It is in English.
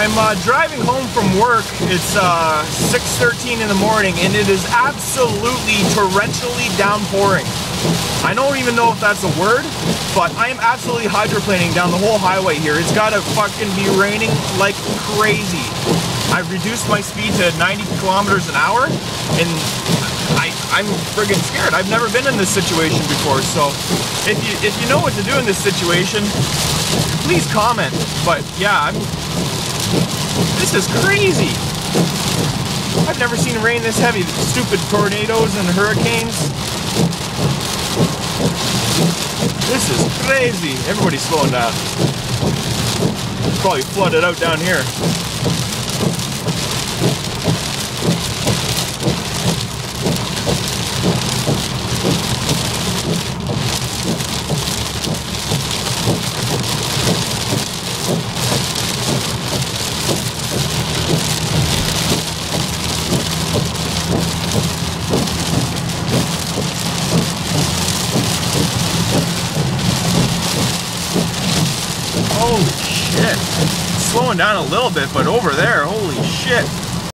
I'm driving home from work. It's 6:13 in the morning and it is absolutely torrentially downpouring. I don't even know if that's a word, but I am absolutely hydroplaning down the whole highway here. It's gotta fucking be raining like crazy. I've reduced my speed to 90 kilometers an hour and I'm friggin' scared. I've never been in this situation before, so if you know what to do in this situation, please comment. But yeah, this is crazy. I've never seen rain this heavy. Stupid tornadoes and hurricanes. This is crazy. Everybody's slowing down. It's probably flooded out down here. Holy shit. It's slowing down a little bit, but over there, holy shit.